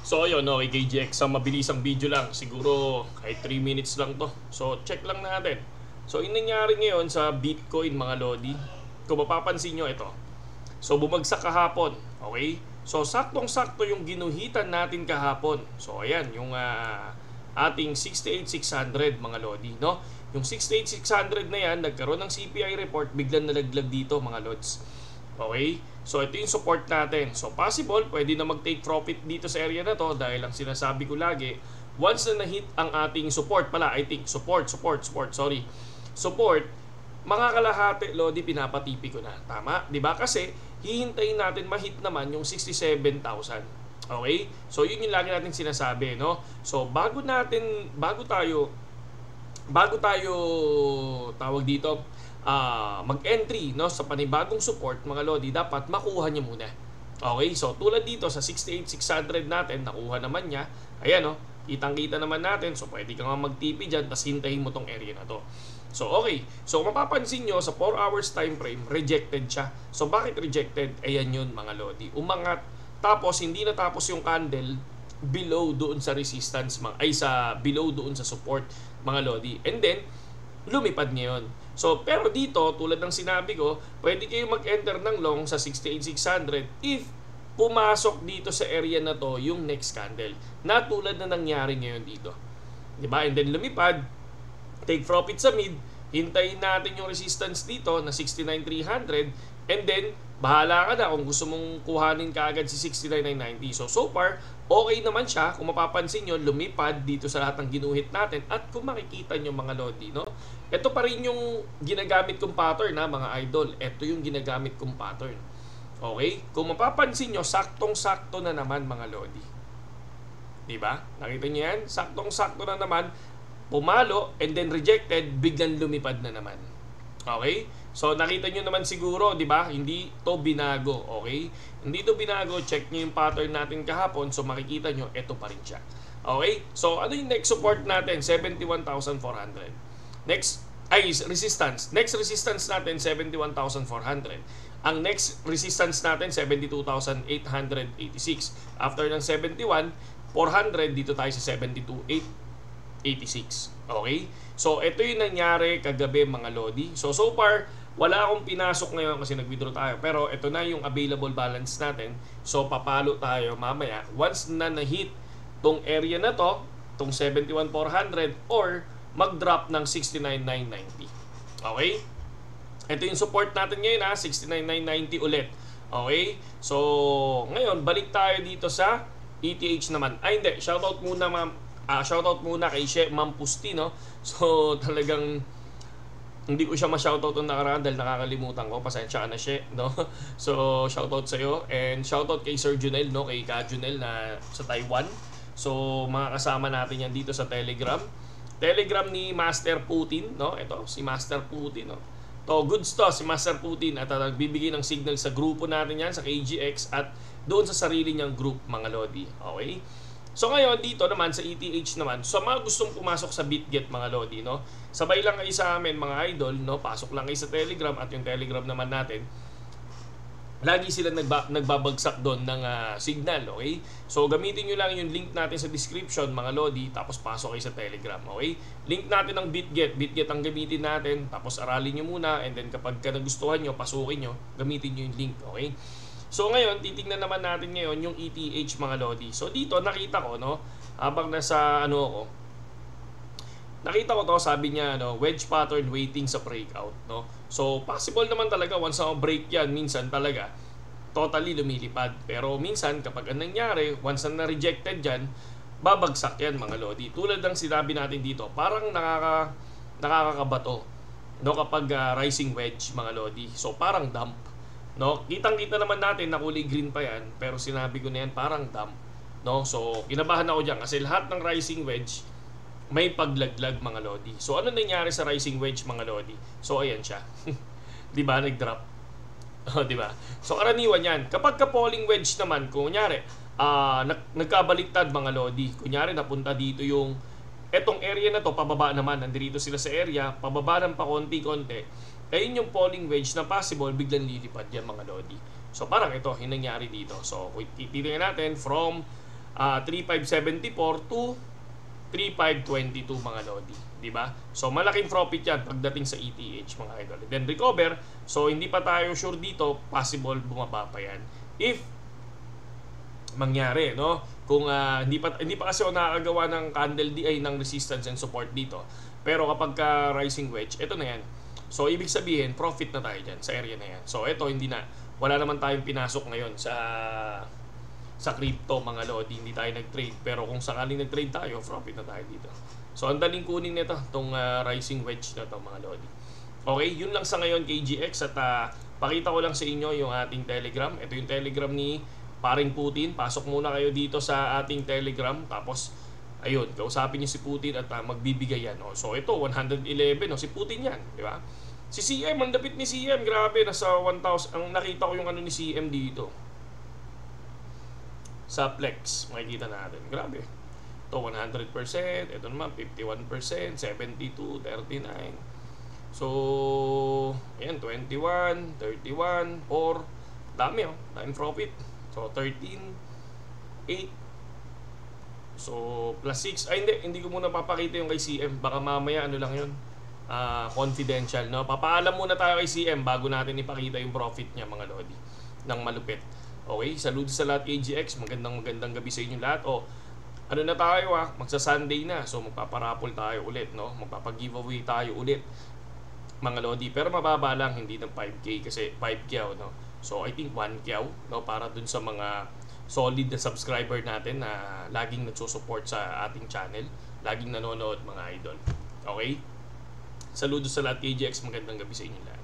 So ayun, okay, KGX, sa mabilisang video lang, siguro kahit 3 minutes lang to. So check lang natin. So yung nangyari ngayon sa Bitcoin mga Lodi, kung mapapansin nyo ito. So bumagsak kahapon, okay? So saktong-sakto yung ginuhitan natin kahapon. So ayan, yung ating 68,600 mga Lodi, no? Yung 68,600 na yan, nagkaroon ng CPI report, biglang nalaglag dito mga Lods. Okay? So ito yung support natin. So possible, pwede na mag-take profit dito sa area na to dahil ang sinasabi ko lagi, once na na-hit ang ating support pala, I think, support, mga kalahati, Lodi, pinapatipi ko na. Tama? Diba? Kasi hihintayin natin ma-hit naman yung 67,000. Okay? So yun yung lagi natin sinasabi, no? So bago tayo tawag dito, mag-entry, no, sa panibagong support mga Lodi, dapat makuha niya muna. Okay, so tulad dito sa 68,600 natin, nakuha naman niya. Ayan, no, kitang-kita naman natin. So pwede ka nga mag-TP dyan, tapos hintayin mo tong area na to. So okay, so mapapansin nyo sa 4 hours time frame, rejected siya. So bakit rejected? Ayan yun mga Lodi, umangat, tapos hindi natapos yung candle below doon sa resistance, below doon sa support mga Lodi. And then lumipad ngayon. So, pero dito, tulad ng sinabi ko, pwede kayo mag-enter ng long sa 68,600 if pumasok dito sa area na to yung next candle. Na tulad na nangyari ngayon dito. Diba? And then lumipad, take profit sa mid, hintayin natin yung resistance dito na 69,300, and then bahala ka na kung gusto mong kuhanin kaagad si 69,990. So far, okay naman siya. Kung mapapansin nyo, lumipad dito sa lahat ng ginuhit natin. At kung makikita nyo mga Lodi, no? Ito pa rin yung ginagamit kong pattern na mga idol. Ito yung ginagamit kong pattern. Okay? Kung mapapansin nyo, saktong-sakto na naman mga Lodi. Diba? Nakita nyo yan? Saktong-sakto na naman. Pumalo and then rejected, biglang lumipad na naman. Okay? So nakita nyo naman siguro, di ba? Hindi to binago, okay? Hindi to binago, check nyo yung pattern natin kahapon, so makikita nyo, ito pa rin siya. Okay? So ano yung next support natin? 71,400. Resistance. Next resistance natin, 71,400. Ang next resistance natin, 72,886. After ng 71,400, dito tayo sa 72,886. Okay? So, ito yung nangyari kagabi mga Lodi. So far, wala akong pinasok ngayon kasi nag-withdraw tayo. Pero ito na yung available balance natin. So, papalo tayo mamaya. Once na na-hit tong area na to, tong 71,400 or mag-drop ng 69,990. Okay? Ito yung support natin ngayon 69,990 ulit. Okay? So, ngayon, balik tayo dito sa ETH naman. Hindi. Shoutout muna kay Ma'am Pusti, no? So, talagang hindi ko siya ma-shoutout nung nakaraan dahil nakakalimutan ko. Pasensya ka na siya, no? So, shoutout sa'yo. And shoutout kay Sir Junel, no? Kay Ka Junel na sa Taiwan. So, mga kasama natin yan dito sa Telegram. Telegram ni Master Putin, no? Ito, si Master Putin, no? To, goods to, si Master Putin. At nagbibigay ng signal sa grupo natin yan, sa KGX. At doon sa sarili niyang group, mga Lodi. Okay? So ngayon, dito naman sa ETH naman, so mga gustong pumasok sa BitGet mga Lodi, no? Sabay lang kayo sa amin mga idol, no? Pasok lang kayo sa Telegram at yung Telegram naman natin, lagi sila nagbabagsak doon ng signal, okay? So gamitin nyo lang yung link natin sa description mga Lodi, tapos pasok kayo sa Telegram, okay? Link natin ng BitGet ang gamitin natin, tapos aralin nyo muna, and then kapag nagustuhan nyo, pasukin nyo, gamitin nyo yung link, okay? So ngayon, titingnan naman natin ngayon yung ETH mga Lodi. So dito nakita ko, no, habang nasa nakita ko to, sabi niya wedge pattern waiting sa breakout, no. So possible naman talaga once na break yan, minsan talaga totally lumilipad. Pero minsan kapag anong nangyari, once na rejected yan, babagsak yan mga Lodi. Tulad ng sinabi natin dito, parang nakakakabato, no, kapag rising wedge mga Lodi. So parang dump. No, kitang-kita naman natin na kulay green pa yan, pero sinabi ko na yan parang dump, no? So, kinabahan ako diyan kasi lahat ng rising wedge may paglaglag mga Lodi. So, ano nangyari sa rising wedge mga Lodi? So, ayan siya. 'Di ba, nag-drop? Oh, 'di ba? So, karaniwan yan. Kapag ka-falling wedge naman, kunyari, nagkabaliktad mga Lodi. Kunyari, napunta dito yung etong area na to, pababa naman, nandito sila sa area, pababa ng pa konti-konti. Ayun yung falling wedge na possible biglang lilipad yan mga Lodi. So parang ito, yung nangyari dito. So titingnan natin from 3,574 to 3,522 mga lodi, di ba? So malaking profit yan pagdating sa ETH mga idol. Then recover, so hindi pa tayo sure dito, possible bumaba pa yan if mangyari, no? Kung hindi pa kasi ako nakakagawa ng candle DI ng resistance and support dito. Pero kapag ka rising wedge, ito na yan. So ibig sabihin, profit na tayo dyan sa area na yan. So ito wala naman tayong pinasok ngayon sa crypto mga lodi, hindi tayo nag-trade. Pero kung sakaling nag-trade tayo, profit na tayo dito. So ang daling kunin nito, itong rising wedge na to mga lodi. Okay, yun lang sa ngayon KGX at pakita ko lang sa inyo yung ating Telegram. Ito yung Telegram ni Paring Putin. Pasok muna kayo dito sa ating Telegram, tapos ayun, kausapin niyo si Putin at magbibigay yan. So ito 111, si Putin yan, di ba? Si CM, ang dapit ni CM, grabe, nasa 1,000. Ang nakita ko yung ni CM dito sa Flex, makikita natin, grabe. Ito 100%, ito naman 51%, 72, 39. So ayan, 21, 31, 4, dami daming profit. So 13, 8. So plus 6. Ay hindi ko muna papakita yung kay CM. Baka mamaya lang yun. Confidential, no? Papaalam muna tayo kay CM bago natin ipakita yung profit niya mga lodi ng malupit. Okay, saludo sa lahat KGX. Magandang gabi sa inyo lahat. Ano na tayo magsa-Sunday na. So magpaparapol tayo ulit, no? Magpapag-giveaway tayo ulit mga lodi. Pero mababa lang, hindi ng 5K kasi 5K, no? So I think 1K, no? Para dun sa mga solid na subscriber natin na laging nagsusupport sa ating channel, laging nanonood mga idol. Okay? Saludo sa lahat KGX, magandang gabi sa inyo lahat.